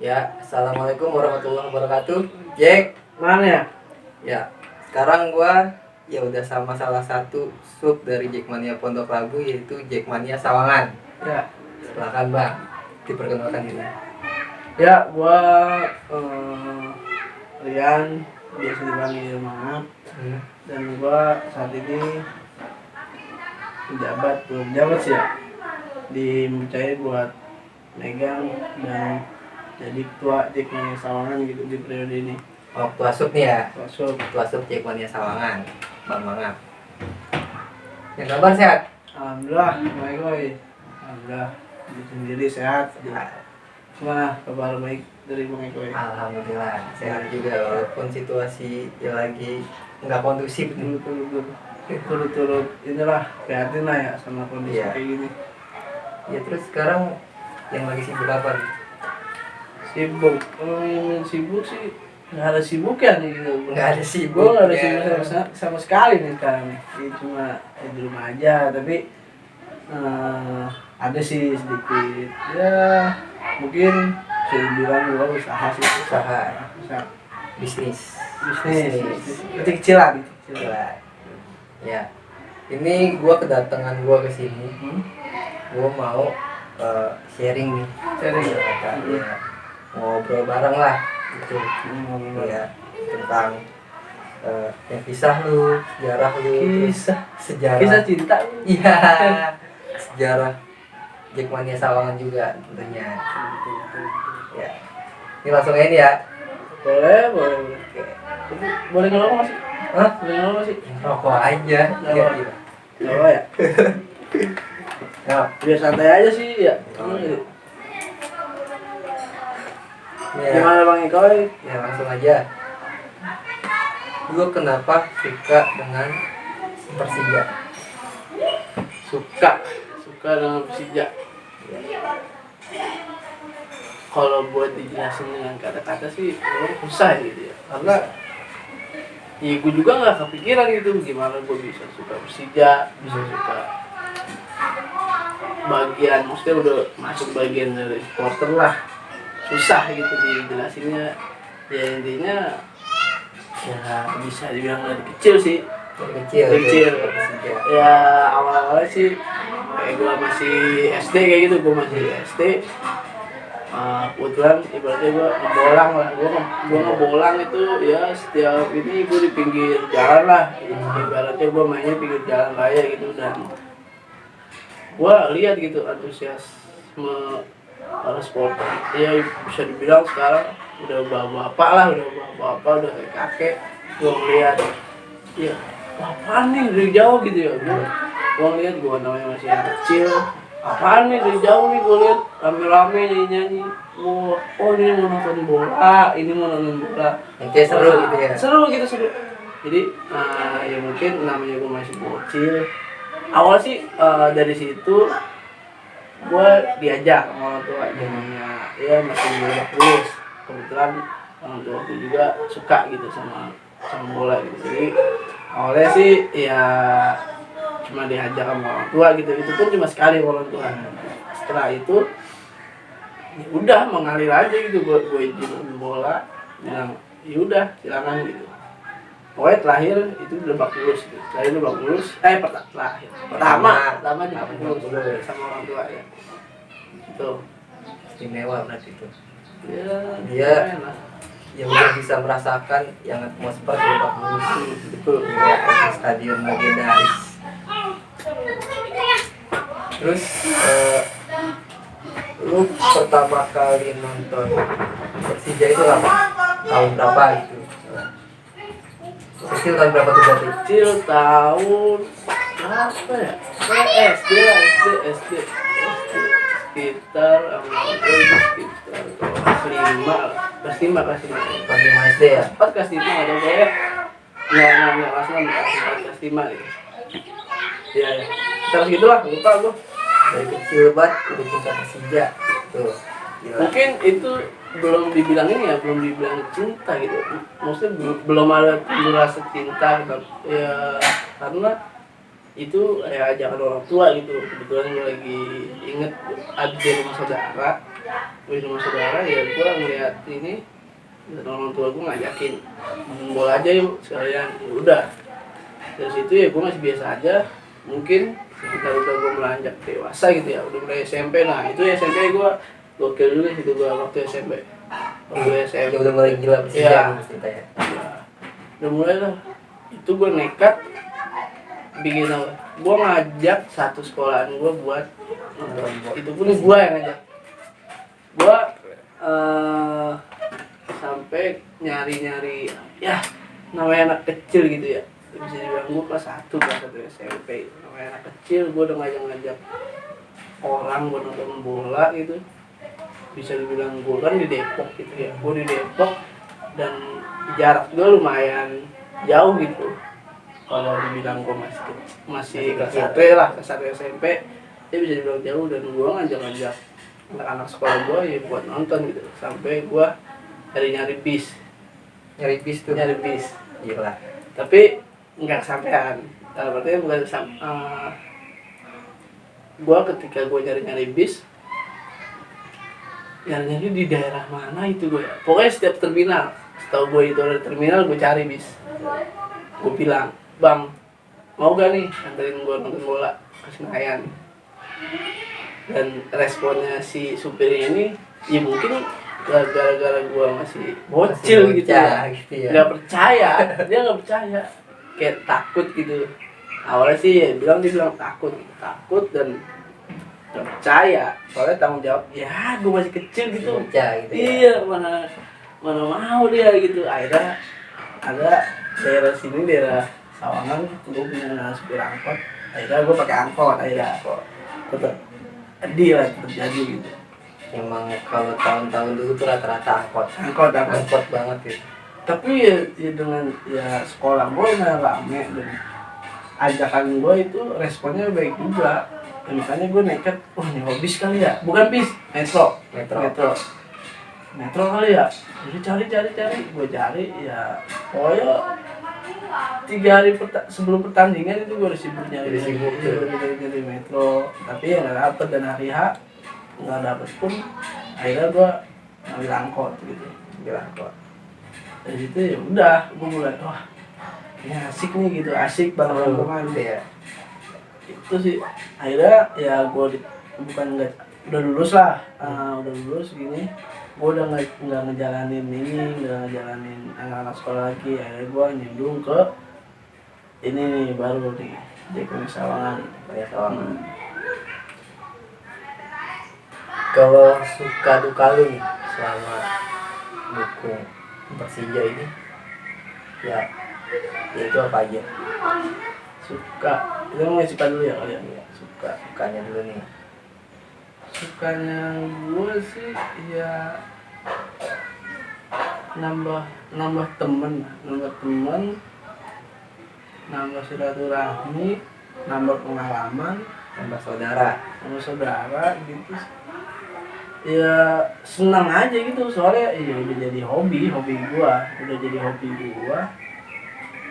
Ya, assalamualaikum warahmatullahi wabarakatuh. Jack, Mana ya? ya sekarang gua ya udah sama salah satu sub dari Jackmania Pondok Labu yaitu Jackmania Sawangan. Ya, Silakan bang, diperkenalkan diri. ya gua Rian, biasa dipanggil Maaf. Dan gua saat ini belum jabat sih ya, dipercaya buat megang dan jadi ketua Jackmania Sawangan gitu di periode ini. Oh, ketua sub nih ya, Masuk. ketua sub Jackmania Sawangan, Bang Mangap. Yang kabar sehat? Alhamdulillah, baik boy. Alhamdulillah, diri sendiri sehat. Gimana kabar baik dari Bang Eko? Alhamdulillah sehat juga walaupun situasi ya lagi nggak kondusif nih. Turut inilah prihatin lah ya sama kondisi Iya. kayak gini. Ya terus sekarang yang lagi sibuk apa nih? Sibuk, yang sibuk sih nggak ada sibuk ya nih gitu. Nggak ada sibuk. Gue nggak ada ya. sibuk sama sekali nih sekarang nih. Ini cuma di rumah aja, tapi ada sih sedikit ya, mungkin bisa dibilang gue usaha sih. Usaha. Bisnis Bisnis. kecil lah gitu. Gila. Ya, ini gua kedatangan gua ke sini. Gua mau sharing nih. Sharing. Ya, ngobrol bareng lah gitu. Ya, tentang yang kisah lu, sejarah lu, sejarah. Kisah cinta. Iya. Sejarah Jackmania Sawangan juga tentunya. Ya. Ini langsung aja nih ya. Boleh. Oke. Boleh ngelawak masih? Hah? Boleh ngelawak masih? Rokok aja. Iya, iya. Ngelawak ya? Nah, Biar santai aja sih ya. ya. Gimana Bang Eko? Ya langsung aja. Gue kenapa suka dengan Persija? Suka dengan Persija. Kalau buat dijelasin dengan kata-kata sih memang susah gitu ya, karena ya gue juga nggak kepikiran gitu gimana gue bisa suka Persija, bisa suka bagian, maksudnya udah masuk bagian dari supporter lah, susah gitu dijelasinnya. Ya intinya ya bisa dibilang dari kecil sih. Kecil. Persija. Ya awal-awalnya sih kayak gue masih SD kayak gitu, gue masih SD. Kebetulan ibaratnya gue ngebolang lah, gue ngebolang itu ya setiap ini gue di pinggir jalan lah, ibaratnya gue mainnya pinggir jalan raya gitu. Dan gue lihat gitu antusiasme para supporter, ya bisa dibilang sekarang udah bapak-bapak lah, udah kayak kakek. Gue ngeliat ya apaan nih dari jauh gitu ya, gue ngeliat gue namanya masih anak kecil, apaan nih dari jauh nih gue lihat rame-rame nyanyi. Oh ini mau nonton bola, Oke, seru gitu ya. Seru. Jadi ya mungkin namanya gue masih bocil. Awal sih dari situ gue diajak sama orang tua, namanya ya masih bola terus. Kebetulan orang tua gue juga suka gitu sama bola gitu. Jadi awalnya sih ya cuma diajak sama orang tua gitu, itu pun cuma sekali sama orang tua. Setelah itu ya udah mengalir aja gitu, gue izin bola, bilang ya udah silakan gitu. Pokoknya terakhir itu Lebak Bulus gitu. Terakhir Lebak Bulus, pertama di Lebak Bulus sama orang tua ya. Itu Istimewa berarti itu. ya Dia enak. yang udah bisa merasakan yang atmosfer di Lebak Bulus itu ya, di stadion legendaris. Terus lu pertama kali nonton Persija itu apa? Tahun berapa gitu? Kecil tahun berapa tuh berarti? Kecil tahun apa ya? SD sekitar kelas 5 Kelas 5 SD ya? 4 kelas 5 ada gue nggak kelas 6, kelas 5 gitu ya. Kita segitulah, lupa gue. Dari kecil banget udah cinta Persija tuh. Gila. Mungkin itu belum dibilang cinta gitu, maksudnya belum ada rasa cinta gitu. Ya karena itu ya ajakan orang tua gitu. Kebetulan gue lagi inget ada di rumah saudara di rumah saudara ya gue ngeliat ini dan orang tua gue ngajakin main bola aja yuk sekalian. Ya udah dari situ ya gue masih biasa aja. Mungkin sekitar udah gue melanjak dewasa gitu ya, udah mulai SMP. Nah itu SMP gue gokil juga gitu gue waktu SMP. Waktu SMP Ya udah mulai gila sih ya, ceritanya. udah mulai lah. Itu gue nekat bikin apa? Gue ngajak satu sekolahan gue buat nonton. Itu pun gue yang ngajak. Gue sampai nyari-nyari ya namanya anak kecil gitu ya, bisa dibilang gue kelas 1 SMP. Namanya anak kecil gue udah ngajak-ngajak orang buat nonton bola gitu. Bisa dibilang gue kan di Depok gitu ya, gue di Depok dan jarak juga lumayan jauh gitu. Kalau dibilang gue masih kelas 1 lah, kelas 1 SMP, dia bisa dibilang jauh. Dan gue ngajak-ngajak anak-anak sekolah gue ya buat nonton gitu. Sampai gue nyari bis. Nyari bis tuh. Nyari bis. Gila. Tapi nggak kesampean. Berarti bukan gue ketika gue nyari bis, nyari di daerah mana itu gue ya. Pokoknya setiap terminal, setahu gue itu ada terminal, gue cari bis. Gue bilang, bang, mau gak nih anterin gue nonton bola ke Senayan? Dan responnya si supirnya ini, ya mungkin gara-gara gue masih bocil gitu ya, nggak percaya, dia nggak percaya, kayak takut gitu. Awalnya sih dia bilang takut dan nggak percaya, soalnya tanggung jawab, ya gue masih kecil gitu, gitu iya mana mau dia gitu. Akhirnya ada daerah sini, daerah Sawangan, gue punya supir angkot, akhirnya gue pakai angkot, tetap dia terjadi gitu. Emang kalau tahun-tahun dulu tuh rata-rata angkot banget gitu. Tapi ya dengan ya sekolah gue udah rame dan ajakan gue itu responnya baik juga. Ya, makanya gue nekat, nyewa bis kali ya, bukan bis, metro kali ya. Jadi cari, gue cari ya. Pokoknya 3 hari sebelum pertandingan itu gue udah sibuk nyari metro. Tapi ya nggak dapet, dan hari H nggak dapet pun akhirnya gue ngambil angkot gitu. Dari situ ya udah gue mulai ini asik nih gitu, asik bareng-bareng ya. Itu sih akhirnya ya gue udah lulus lah, udah lulus gini, gue udah nggak ngejalanin anak-anak sekolah lagi. Akhirnya gue nyemplung ke ini nih, baru nih Jack Mania Sawangan. Kalau suka duka lu nih selama dukung Persija ini, ya itu apa aja? Suka, kita mau suka dulu ya kalian ya. Sukanya dulu nih. Sukanya gue sih ya nambah temen, nambah silaturahmi, nambah pengalaman, Nambah saudara gitu. Ya senang aja gitu, soalnya ya udah jadi hobi gua.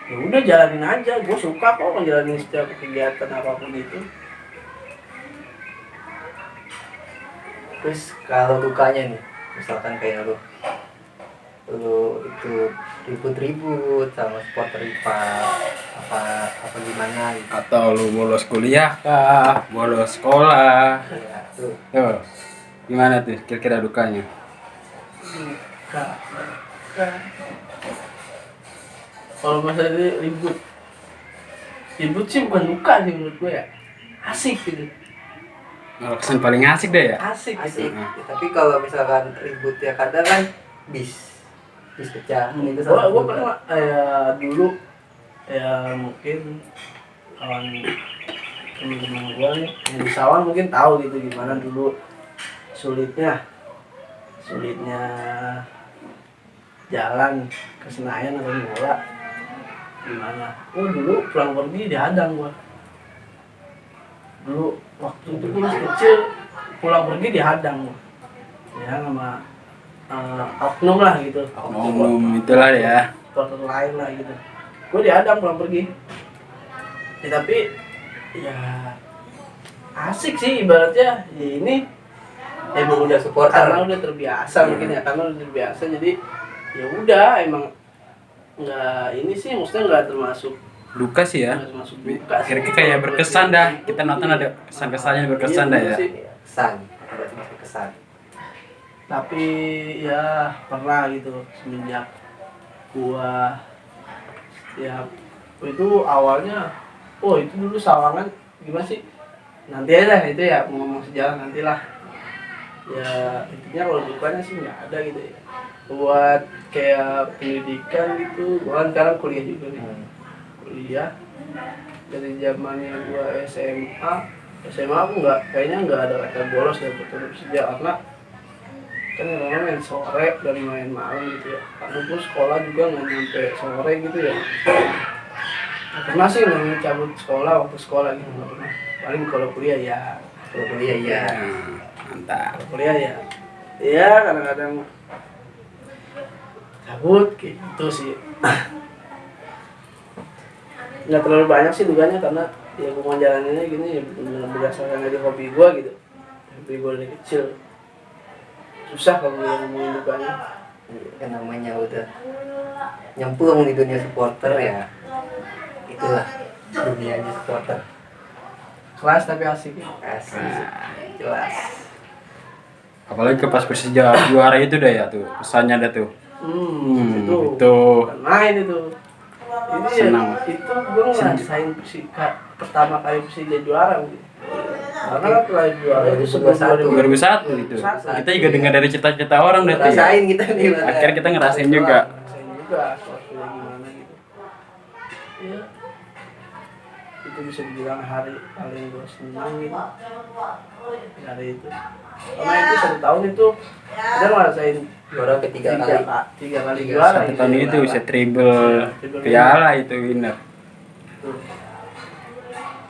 Ya udah jalanin aja, gua suka kok ngejalanin setiap kegiatan apapun itu. Terus kalau dukanya nih, misalkan kayak lu itu ribut-ribut sama supporter rival apa gimana gitu. Atau lu bolos kuliah kah, bolos sekolah, Ya, tuh. Gimana tuh kira-kira dukanya? Duka. Kalau masalah ini ribut sih bukan duka sih menurut gue ya, asik gitu. Kesan paling asik deh ya? Asik. Tapi kalau misalkan ribut ya kadang kan bis pecah. Itu Gue pernah dulu ya, mungkin kawan teman-teman gue nih yang di Sawan mungkin tahu gitu gimana dulu sulitnya jalan ke Senayan atau bola gimana. Dulu pulang pergi dihadang gua. Dulu waktu itu gua masih kecil, pulang pergi dihadang gua. Ya sama oknum lah gitu. Oknum itulah ya. Supporter lain lah gitu. Gua dihadang pulang pergi. Ya, tapi ya asik sih ibaratnya. Ya, ini emang udah supporter. Karena udah terbiasa mungkin ya, karena udah terbiasa jadi ya udah emang nggak ini sih, maksudnya nggak termasuk Duka sih ya. nggak termasuk duka sih. Kira-kira kayak berkesan dah. Kita nonton ada kesan-kesannya berkesan dah ya. sih. Kesan, berarti masih kesan. Tapi ya pernah gitu semenjak gua ya itu awalnya itu dulu Sawangan gimana sih, nanti aja itu ya mau ngomong sejarah nantilah ya. Intinya kalau dukanya sih nggak ada gitu ya, buat kayak pendidikan gitu. Gua kan sekarang kuliah juga nih, kuliah dari zamannya gua SMA aku kayaknya nggak ada kata bolos ya betul Persija, karena kan orang main sore dari main malam gitu ya. Aku pun sekolah juga nggak nyampe sore gitu ya. Nggak pernah sih namanya cabut sekolah waktu sekolah gitu, nggak pernah. Paling kalau kuliah ya, Mantap. kalau kuliah ya kadang-kadang cabut kayak gitu sih. Nggak terlalu banyak sih duganya, karena ya gue mau jalaninnya gini ya benar berdasarkan dari hobi gue gitu, hobi gue dari kecil. Susah kalau ngomongin dukanya. Kan namanya udah nyemplung di dunia supporter ya, itulah dunianya supporter. Kelas tapi asik ya. Asik, jelas. Apalagi ke pas Persija juara itu dah ya tuh. Pesannya dah tuh. Itu itu. bukan main itu. Ini Senang. ya, itu gue ngerasain pertama kali Persija juara gitu. Karena kan setelah juara itu sebelum 2001 itu. Kita juga dengar dari cerita-cerita orang dah tuh. Rasain kita nih. Akhirnya kita ngerasain juga. ngerasain juga suasananya gimana gitu. Ya, itu bisa dibilang hari paling gue senang gitu. Hari itu. Karena itu 1 tahun itu kita ngerasain Juara ketiga kali. tiga kali juara. Satu tahun itu bisa triple piala itu winner. Tuh.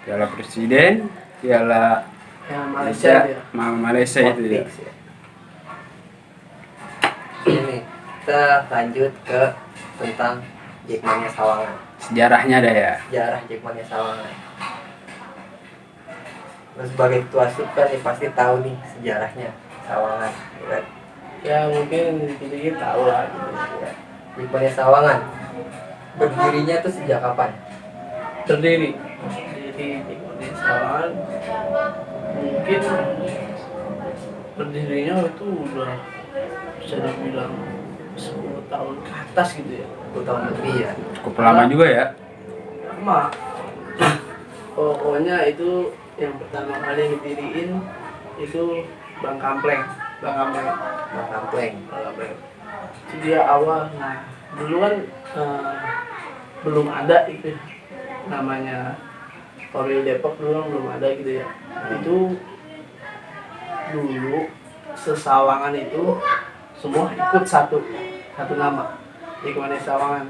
Piala Presiden, piala Yang Malaysia dia. Malaysia itu ya. Fix ya. Ini kita lanjut ke tentang Jackmania Sawangan. Sejarahnya ada ya. Sejarah Jackmania Sawangan. Terus sebagai ketua sub kan ya pasti tahu nih sejarahnya Sawangan. Ya kan? Ya mungkin dikit-dikit tahu lah gitu. Ya. Jackmania Sawangan berdirinya tuh sejak kapan? Berdiri di Sawangan mungkin berdirinya itu udah bisa dibilang 10 tahun ke atas gitu ya. 10 tahun lebih ya. Cukup lama juga ya. Lama. Pokoknya itu yang pertama kali yang didiriin itu Bang Kampleng. Bang Kampleng. Itu dia awal. Nah dulu kan belum ada itu namanya Korwil Depok, dulu belum ada gitu ya. Itu dulu sesawangan itu semua ikut satu nama. Jackmania Sawangan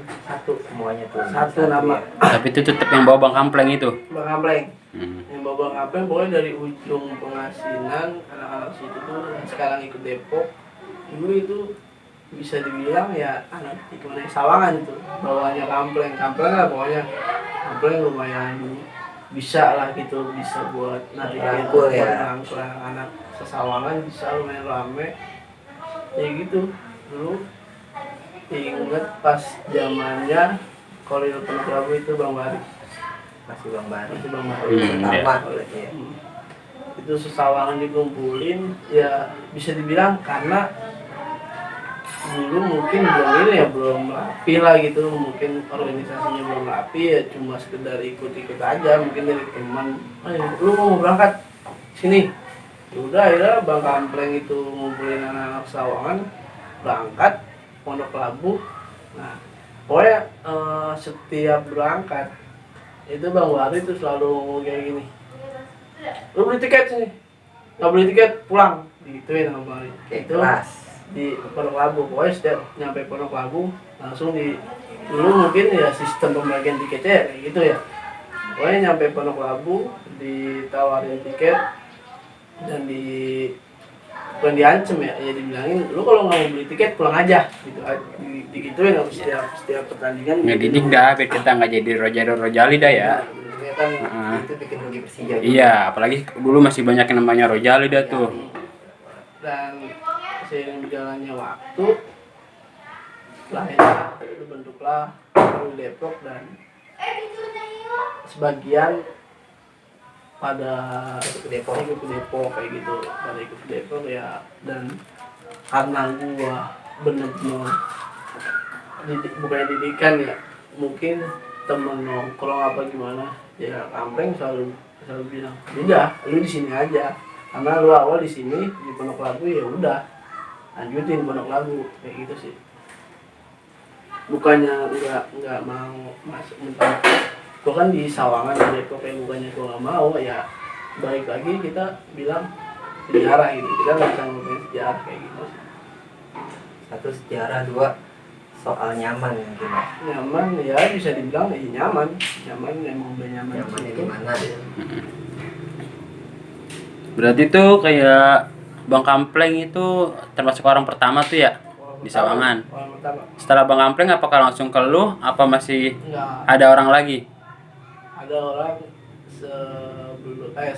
Semuanya tuh satu nama. Tapi itu tetap yang bawa Bang Kampleng itu. Bang Kampleng. Hmm. Yang bawa Bang Kampleng pokoknya dari ujung pengasinan anak-anak situ tuh yang sekarang ikut Depok. Dulu itu bisa dibilang ya anak Jackmania Sawangan itu bawahnya Kampleng lah pokoknya. Kampleng lumayan bisa lah gitu, bisa buat narikin Rangkul ya. rangkulan anak sesawangan, bisa lumayan rame ya gitu. Dulu inget pas zamannya Korwil Penuklabu itu Bang Bari. Masih Bang Bari. Pertama Ya. itu sesawangan dikumpulin ya, bisa dibilang karena dulu mungkin belum rapi lah gitu, mungkin organisasinya belum rapi ya, cuma sekedar ikut-ikut aja mungkin dari teman, lu mau berangkat sini ya udah, akhirnya Bang Kampleng itu ngumpulin anak-anak Sawangan berangkat Pondok Labu. Nah pokoknya setiap berangkat itu Bang Wari tuh selalu ngomong kayak gini, lu beli tiket sini, nggak beli tiket pulang, digituin sama Bang Wari. Itu Kelas. di Pondok Labu, pokoknya setiap nyampe Pondok Labu langsung dulu mungkin ya sistem pembagian tiketnya kayak gitu ya. Pokoknya nyampe Pondok Labu ditawarin tiket dan bukan diancem ya dibilangin lu kalau nggak mau beli tiket pulang aja gitu, digituin sama setiap pertandingan. Ngedidik dah biar kita nggak jadi Rojali dah ya. Sebenarnya kan itu bikin rugi Persija. Iya, apalagi dulu masih banyak yang namanya Rojali dah tuh. dan seiring berjalannya waktu lahirlah dibentuklah Korwil Depok, dan sebagian pada Ikut ke Depok. ikut ke Depok kayak gitu, pada ikut ke Depok ya. Dan karena gua bener-bener bukan didikan ya, mungkin temen nongkrong apa gimana ya, Kampleng selalu bilang udah lu di sini aja, karena lu awal di sini di Pondok Labu, ya udah lanjutin Pondok Labu kayak gitu sih. Bukannya nggak mau masuk mentah, gua kan di Sawangan di Depok, kayak bukannya gua nggak mau ya, balik lagi kita bilang sejarah gitu, kita nggak bisa ngomongin sejarah kayak gitu sih. Satu sejarah, dua soal nyaman mungkin. Nyaman ya, bisa dibilang ya nyaman emang udah nyaman. Nyamannya di mana ya? Berarti tuh kayak Bang Kampleng itu termasuk orang pertama tuh ya di Sawangan. Orang pertama Setelah Bang Kampleng apakah langsung ke lu apa masih enggak, ada orang lagi? ada orang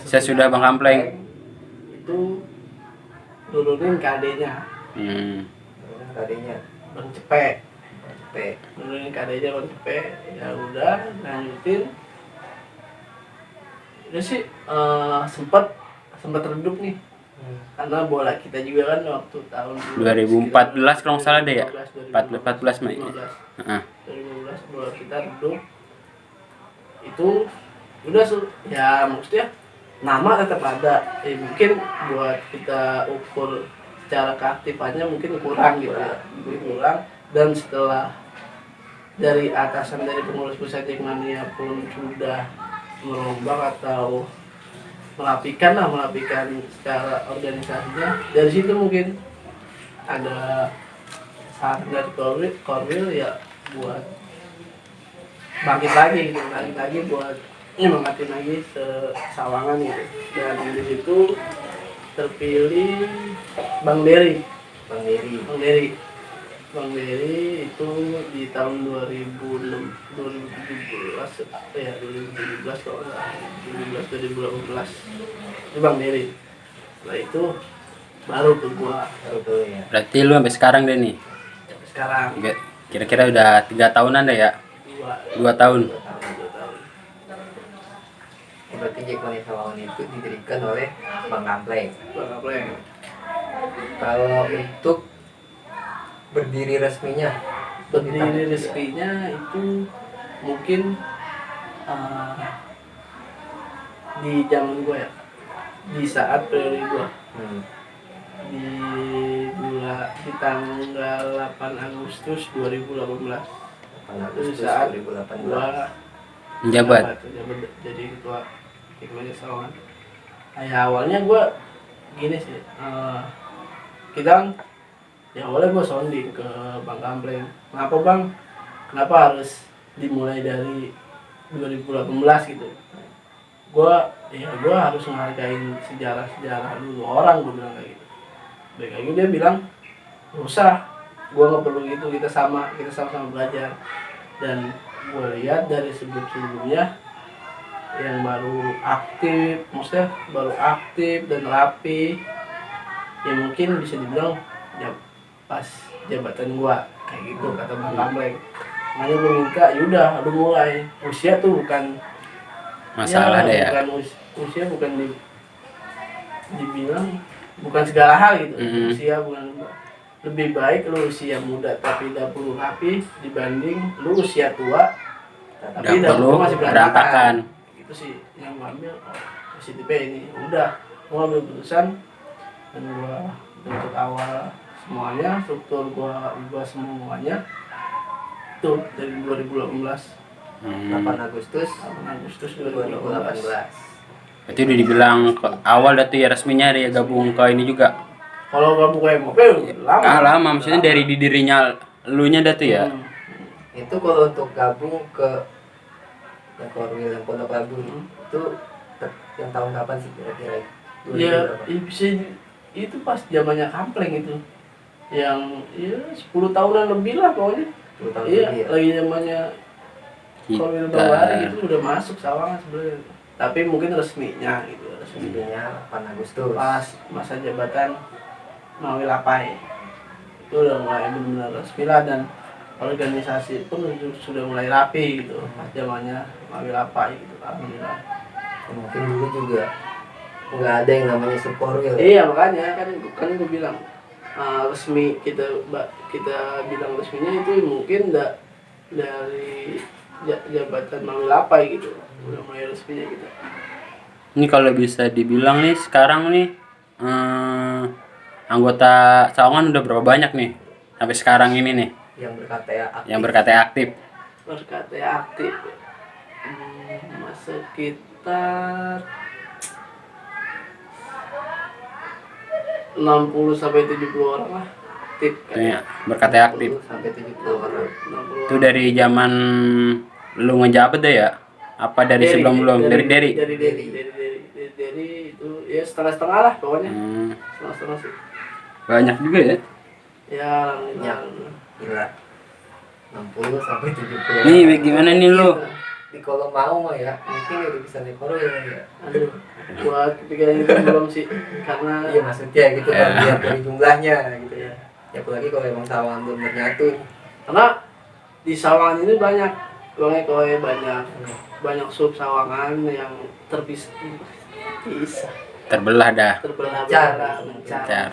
Sesudah Bang Kampleng itu nurunin KD-nya Tadinya Bang Cepek, cepet. nurunin KD-nya Bang Cepek, ya udah lanjutin. Itu sih sempat redup nih, karena bola kita juga kan waktu tahun 2014 kalau nggak salah deh ya. 14 Mei. 2015 Heeh. 2015 bola kita redup. Itu udah ya, maksudnya nama tetap ada, mungkin buat kita ukur secara keaktifannya mungkin kurang gitu ya, mungkin kurang. Dan setelah dari atasan dari pengurus pusat Jackmania pun sudah merombak atau merapikan secara organisasinya, dari situ mungkin ada saran dari Korwil ya buat bangkit lagi buat nyemangatin lagi ke Sawangan gitu. Dan di situ terpilih Bang Dery itu di tahun 2017 ya, 2017 kalau nggak 2018 itu Bang Dery. Setelah itu baru ke gua Ya. Berarti lu sampai sekarang deh nih. sekarang Kira-kira udah 3 tahunan deh ya. 2 tahun. 2 tahun. Berarti Jackmania Sawangan itu didirikan oleh Bang Kampleng. Bang Kampleng. Kalau untuk berdiri resminya itu mungkin di zaman gue ya, di saat periode gue di tanggal 8 Agustus 2018 itu saat 2018. gue Menjabat. jadi ketua Jackmania Sawangan. Ya awalnya gue gini sih, kita kan ya awalnya gue sounding ke Bang Kampleng, kenapa harus dimulai dari 2018 gitu. Gue harus menghargain sejarah dulu orang, gue bilang kayak gitu. Baik lagi dia bilang nggak usah, gue nggak perlu gitu, kita sama-sama belajar. Dan gue lihat dari sebelumnya yang baru aktif dan rapi, ya mungkin bisa dibilang ya pas jabatan gua kayak gitu, kata Bang Kampleng. Makanya gua minta yaudah lu mulai. Usia tuh bukan Masalah deh ya. Usia bukan dibilang bukan segala hal gitu. Usia bukan, lebih baik lu usia muda tapi dapur rapi dibanding lu usia tua tapi dapur masih berantakan. Itu sih yang gua ambil positifnya ini. Udah gua ambil keputusan dan gua bentuk awal semuanya, struktur gua ubah semuanya tuh dari 2018. 8 Agustus 2018. Berarti udah dibilang awal dah tuh ya resminya dia gabung ke ini juga. Kalau gabung ke MOP lama. Lama, maksudnya dari dirinya elunya dah tuh ya. Itu kalau untuk gabung ke Korwil yang Pondok Labu itu yang tahun kapan sih kira-kira? Ya, bisa itu pas zamannya Kampleng itu. Yang ya 10 tahunan lebih lah pokoknya. 10 tahun Iya, lebih ya? lagi zamannya Korwil Bawari itu udah masuk Sawangan sebenarnya. Tapi mungkin resminya gitu, resminya Resminya 8 Agustus. pas masa jabatan Mawi Lapai itu udah mulai benar-benar resmi lah, dan organisasi pun sudah mulai rapi gitu pas zamannya Mawi Lapai gitu, alhamdulillah. Mungkin dulu juga nggak ada yang namanya Sukorwil. Iya, makanya kan gue bilang resmi, kita bilang resminya itu mungkin dari jabatan Mawi Lapai gitu, udah mulai resminya gitu. Ini kalau bisa dibilang nih sekarang nih anggota Sawangan udah berapa banyak nih sampai sekarang ini nih Yang berKTA aktif. yang berKTA aktif? berKTA aktif sekitar 60 sampai 70 orang lah aktif Itu ya, berKTA aktif. 10 sampai 70 orang. 60 Itu dari zaman lu ngejabat deh ya? Apa dari sebelum belum? Dari dari itu ya setengah-setengah lah pokoknya. Setengah-setengah sih. Banyak juga ya? Ya alhamdulillah. Gila. 60 sampai 70. Nih gimana nih lu? Di kalau mau mah ya, mungkin udah bisa naik Korwil ya. Aduh, buat kepikiran itu belum sih, karena Iya maksudnya gitu kan, lihat dari jumlahnya gitu ya. Ya apalagi kalau emang Sawangan belum bernyatu. karena di Sawangan ini banyak banyak sub Sawangan yang terpisah, Terbelah dah. terbelah-belah, Mencar.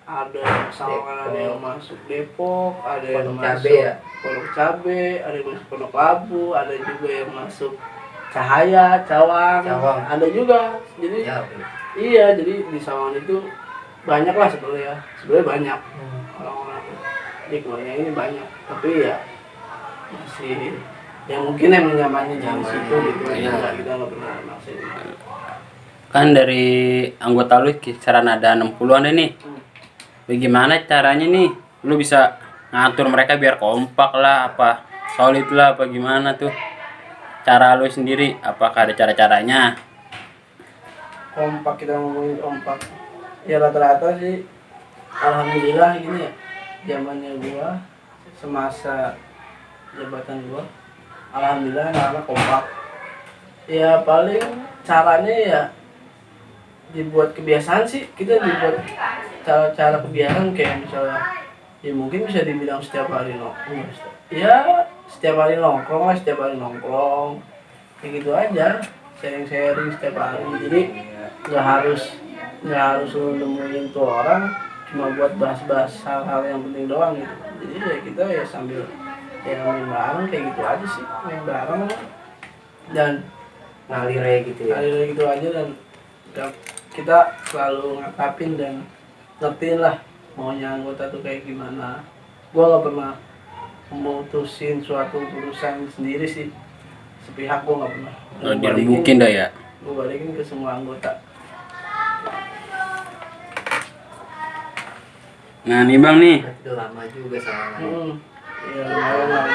ada Sawangan ada yang masuk Depok, ada yang Pondok masuk Cabe ya? Pondok Cabe, ada yang masuk Pondok Labu, ada juga yang masuk Cahaya, Cawang. Ada juga. Jadi Ya. iya, jadi di Sawangan itu banyak lah sebenarnya banyak orang-orang di keluarga ini banyak, tapi ya masih yang mungkin yang nyamannya di situ gitu ya, kita nggak pernah maksain. Kan dari anggota lu kisaran ada 60-an deh nih. Bagaimana caranya nih lu bisa ngatur mereka biar kompak lah, apa solid lah, apa gimana tuh cara lu sendiri? Apakah ada cara-caranya? Kompak, kita ngomongin kompak ya rata-rata sih alhamdulillah gini ya, zamannya gua semasa jabatan gua alhamdulillah anak-anak kompak. Ya paling caranya ya dibuat kebiasaan sih, kita dibuat cara kebiasaan kayak misalnya ya mungkin bisa dibilang setiap hari nongkrong ya, setiap hari nongkrong kayak gitu aja, sharing setiap hari. Jadi nggak harus lu nemuin tuh orang cuma buat bahas-bahas hal-hal yang penting doang gitu. Jadi ya kita ya sambil ya main bareng kayak gitu aja sih, main bareng dan Ngalir gitu ya. ngalir gitu aja, dan kita selalu ngakapin dan ngertiin lah maunya anggota tuh kayak gimana. Gua nggak pernah memutusin suatu urusan sendiri sih, sepihak gua nggak pernah. Dirembukin dah ya. Gua balikin ke semua anggota. Nah nih bang nih, Berarti udah lama juga Sawangan. Ya lumayan lah.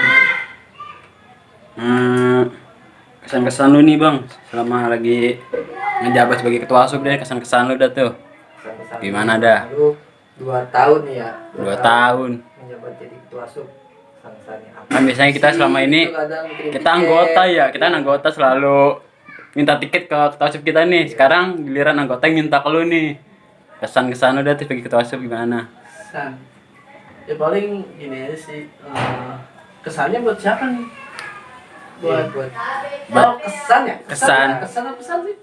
kesan-kesan lu nih bang selama lagi ngejabat sebagai ketua asup deh, kesan-kesan lu dah tuh. Sampai-sampai Gimana dah? Lalu 2 tahun nih ya. 2 tahun. menjabat jadi ketua asup. Sang-sangnya apa? Kan biasanya kita selama ini kita anggota ya, kita anggota selalu minta tiket ke ketua asup kita nih. Sekarang giliran anggota yang minta ke lu nih. Kesan-kesan lu dah tuh sebagai ketua asup gimana? Kesan ya paling gini aja sih, kesannya buat siapa nih? Buat kesan ya? Kesan. Kesan apa pesan sih?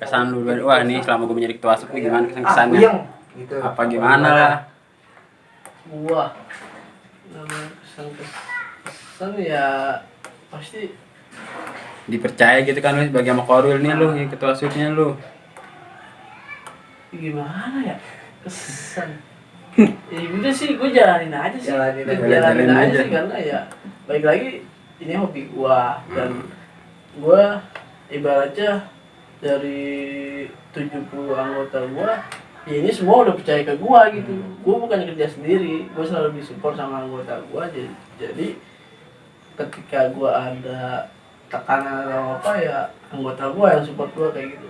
Kesan lu. Wah nih selama gue menjadi ketua asup nih gimana kesan-kesannya? gitu. Apa gimana lah? Wah, namanya kesan ya pasti Dipercaya gitu kan lu sebagai sama Korwil nih lu, yang ketua asupnya lu. gimana ya, kesan ya udah sih, gue jalanin aja sih. Jalanin aja. Sih, karena ya baik lagi ini hobi gua, dan gua ibaratnya dari 70 anggota gua ya ini semua udah percaya ke gua gitu. Gua bukan kerja sendiri, gua selalu disupport sama anggota gua. Jadi ketika gua ada tekanan atau apa ya anggota gua yang support gua kayak gitu.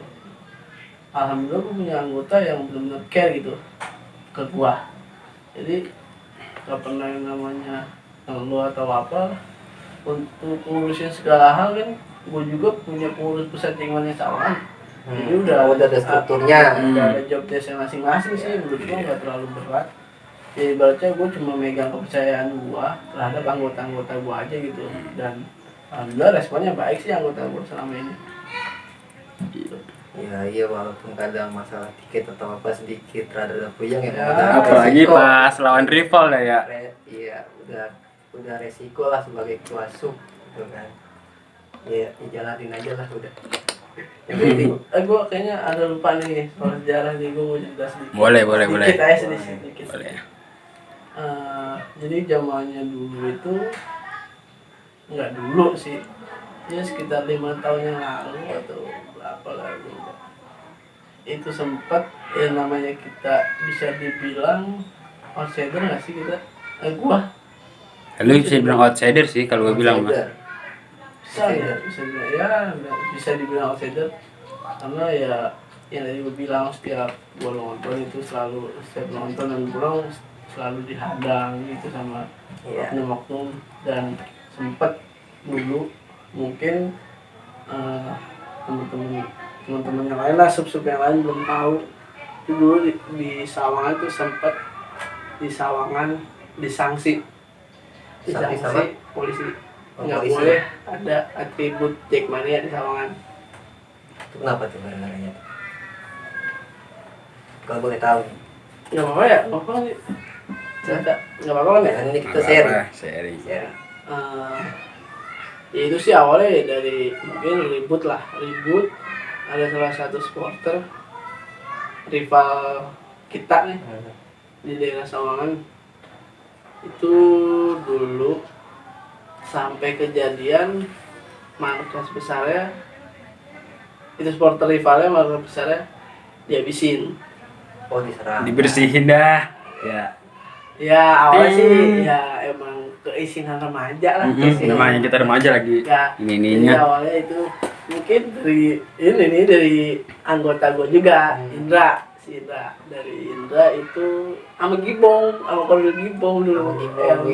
Alhamdulillah gua punya anggota yang benar-benar care gitu ke gua. Jadi gak pernah yang namanya ngeluh atau apa. Untuk ngurusin segala hal kan gua juga punya pengurus pusat tinggalnya Sawangan. Jadi udah ada strukturnya. udah ada job desk masing-masing sih, menurut gua nggak terlalu berat. Jadi ibaratnya gua cuma megang kepercayaan gua terhadap anggota-anggota gua aja gitu, dan alhamdulillah responnya baik sih anggota gua selama ini. Ya iya, walaupun kadang masalah tiket atau apa sedikit rada puyeng ya, Ya, Apalagi resiko. pas lawan rival ya. Iya, udah resiko lah sebagai ketua sub gitu kan. Ya jalanin aja lah udah. Yang penting, gua kayaknya ada lupa nih soal sejarah nih, gua mau cerita sedikit. Boleh. Sedikit aja sedikit. Boleh. Jadi zamannya dulu itu nggak dulu sih, ya sekitar 5 tahun yang lalu atau berapa lah gua lupa. Itu sempat yang namanya kita bisa dibilang outsider nggak sih kita? Gua Lu bisa bilang outsider sih kalau gue bilang mah. bisa dibilang outsider karena ya yang tadi gue bilang setiap gue nonton itu selalu setiap nonton dan pulang selalu dihadang gitu sama oknum-oknum, dan sempat dulu mungkin teman-teman yang lain lah, sub-sub yang lain belum tahu itu dulu di Sawangan itu sempat di Sawangan disanksi polisi, nggak polisi. boleh ada atribut Jackmania di Sawangan. Itu kenapa tuh gara-garanya? Kalau boleh tahu. Nggak apa-apa ya, nggak apa-apa nih. Cerita, nggak apa-apa kan ya? Kan ini kita share. Seri. Ya. Ya itu sih awalnya dari mungkin ribut, ada salah satu supporter rival kita nih di daerah Sawangan itu dulu sampai kejadian markas besarnya itu supporter rivalnya, markas besarnya dihabisin. Oh, diserang. Dibersihin dah. Ya awalnya sih ya emang keisingan remaja lah. Namanya kita remaja lagi. Ya, jadi Ininya. awalnya itu mungkin dari anggota gue juga, Indra dari Indra itu sama Gibong, sama Korwil Gibong dulu.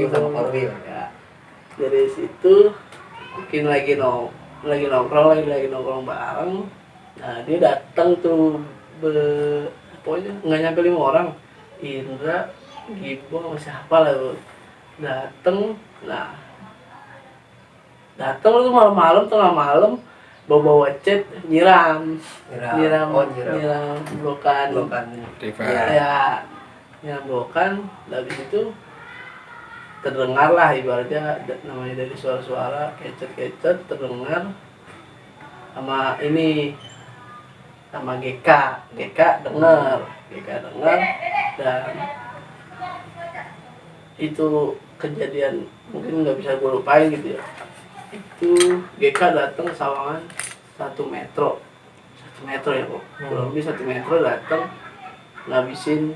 Sama Korwil. Ya. Dari situ mungkin lagi nongkrong bareng. Nah dia datang tuh pokoknya nggak nyampe 5 orang. Indra, Gibong sama siapa lah tuh datang. Nah datang tuh tengah malam bawa chat nyiram blokan Rival. ya nyiram blokan. Habis itu terdengar lah ibaratnya namanya dari suara-suara kecet terdengar sama GK dengar dan itu kejadian mungkin nggak bisa gue lupain gitu ya. Itu GK datang ke Sawangan 1 metro ya kok, kurang lebih 1 metro datang ngabisin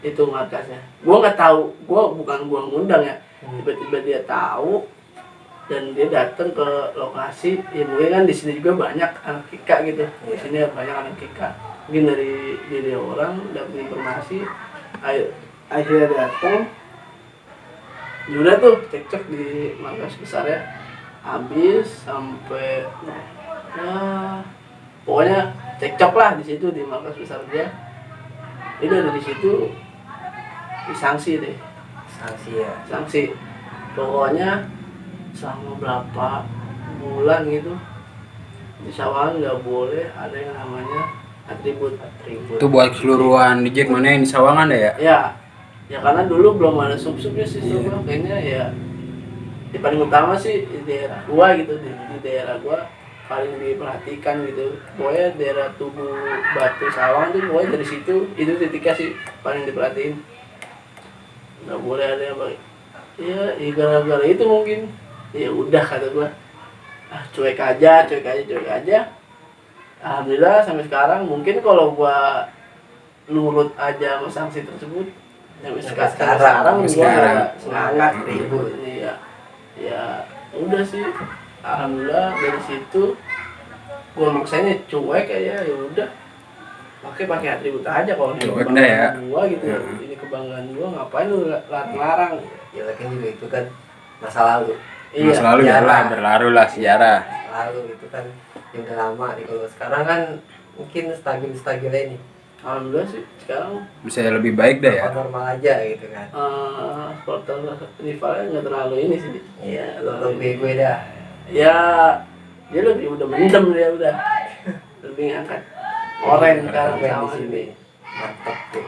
itu markasnya. Gue nggak tahu, bukan gue ngundang ya, tiba-tiba dia tahu dan dia datang ke lokasi. Ya mungkin kan di sini juga banyak anak kika gitu, di sini banyak anak kika, mungkin dari orang dapat informasi, akhirnya datang. Udah tuh cekcok di markas besarnya, habis sampai pokoknya cekcok lah di situ di markas besar dia. Itu dari situ disanksi deh. Sanksi. Pokoknya selama berapa bulan gitu di Sawangan nggak boleh ada yang namanya atribut. Itu buat keseluruhan di Jackmania yang di Sawangan ya? Ya karena dulu belum ada sub-subnya sih, kayaknya ya paling utama sih di daerah gua gitu, di daerah gua paling diperhatikan gitu. Pokoknya daerah Tugu Batu Sawang tuh pokoknya dari situ itu titiknya sih paling diperhatiin. Nggak boleh ada yang baik. Ya gara-gara itu mungkin ya udah kata gua cuek aja. Alhamdulillah sampai sekarang mungkin kalau gua nurut aja sama sanksi tersebut sampai sekarang gua nggak semangat ribut. Ya udah sih, alhamdulillah dari situ gua maksanya cuek aja, ya udah pakai atribut aja kalau ini kebanggaan gua gitu. Ini kebanggaan gua, ngapain lu larang? Ya kan juga itu kan masa lalu. Masa lalu ya lah, berlalu lah sejarah. Lalu itu kan ya udah lama nih. Kalau sekarang kan mungkin stabil ini Alhamdulillah sih sekarang Bisa lebih baik dah ya. normal aja gitu kan. supporter rivalnya nggak terlalu ini sih. Iya, lebih gue dah. Ya dia lebih udah mendem, dia udah lebih ngangkat oren sekarang Sampai di sama sini ini. mantap tuh.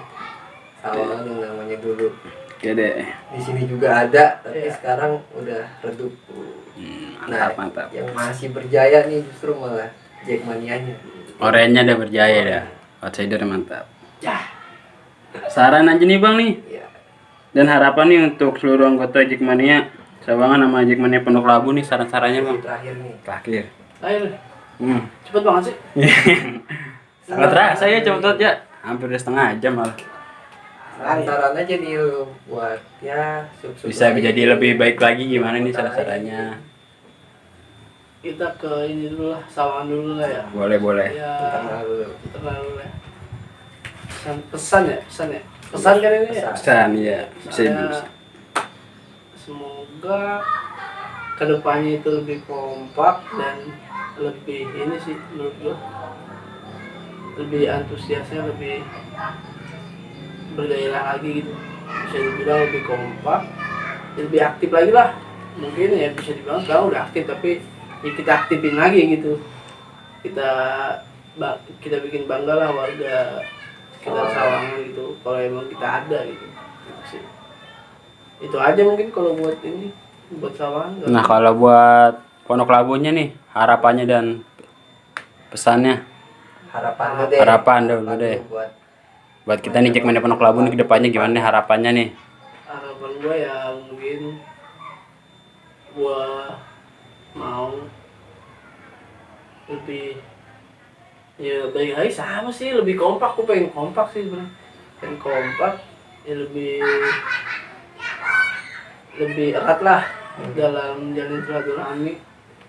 Sawangan yang namanya dulu. Oke deh. Di sini juga ada, tapi Iya. sekarang udah redup. Mantap. Yang masih berjaya nih justru malah Jackmanianya. Orennya udah berjaya dah. Outsider mantap. Ya, Saran aja nih Bang nih. Iya. Dan harapan nih untuk seluruh anggota Jackmania Sawangan sama Jackmania Pondok Labu nih, saran-sarannya Bang. Terakhir nih. Terakhir. ayo cepet banget sih. Sangat terasa ya cepet ya. Hampir udah setengah jam malah. Saran aja nih lu buat ya sub-sub Bisa lain. jadi lebih baik lagi gimana nih saran-sarannya. Kita ke ini dulu lah, Sawangan dulu lah ya. Boleh. Ya, Internal dulu. terlalu lah. Pesan kan ini ya. Pesan ya. Bisa. Saya semoga kedepannya itu lebih kompak dan lebih ini sih menurut gue, lebih antusiasnya, lebih bergairah lagi gitu, bisa dibilang lebih kompak, lebih aktif lagi lah. Mungkin ya bisa dibilang sekarang udah aktif, tapi ya kita aktifin lagi gitu, kita bikin bangga lah warga sekitar Sawangan gitu, kalau emang kita ada gitu. Itu aja mungkin kalau buat ini, buat Sawangan. Nah kalau buat Pondok Labunya nih harapannya dan pesannya. Harapan dulu deh. buat Kita nih Jackmania Pondok Labu nih kedepannya gimana nih harapannya nih? Harapan gue ya mungkin gue mau lebih ya baik lagi, sama sih, lebih kompak. Gue pengen kompak sih sebenarnya, pengen kompak ya, lebih erat lah dalam jalin silaturahmi,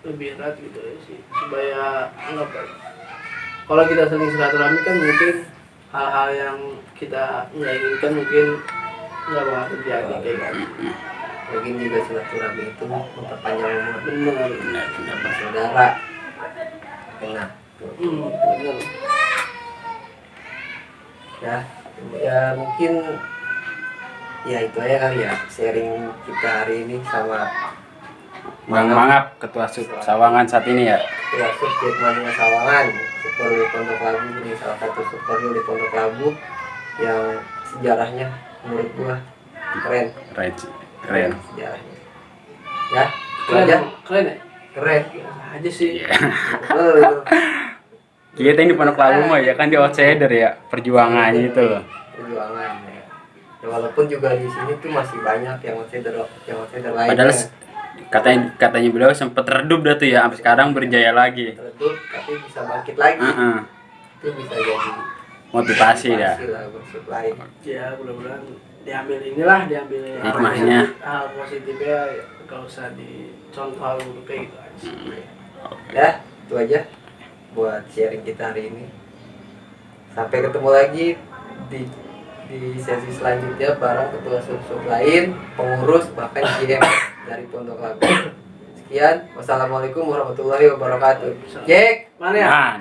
lebih erat gitu ya sih, supaya enggak, kalau kita sering silaturahmi kan mungkin hal-hal yang kita nggak inginkan mungkin nggak bakal terjadi kayak gitu. mungkin juga silaturahmi itu memperpanjang umur Benar. saudara. Enak. Benar. Ya mungkin ya itu aja kali ya sharing kita hari ini sama Bang Mangap, Ketua Sub Sawangan saat ini ya. Ketua Sub Jackmania Sawangan, Super Pondok Labu ini salah satu super di Pondok Labu yang sejarahnya menurut gua keren sejarahnya. Ya, itu aja. Keren ya? Keren. Biasa aja sih. Betul. Kita ini Pondok Labu mah ya kan di outsider ya, perjuangannya itu loh. Perjuangan ya. Ya walaupun juga di sini tuh masih banyak yang outsider lain. Padahal katanya beliau sempat redup dah tuh ya, sampai sekarang berjaya lagi. redup tapi bisa bangkit lagi. Itu bisa jadi Motivasi ya. lah buat sub lain. Ya mudah-mudahan diambil Hikmahnya. hal positifnya, ya, gak usah dicontoh hal buruk kayak gitu aja. Ya, itu aja buat sharing kita hari ini. Sampai ketemu lagi di sesi selanjutnya bareng ketua sub lain, pengurus bahkan GM dari Pondok Labu. Sekian, wassalamualaikum warahmatullahi wabarakatuh. Jack, Mana ya? Nah,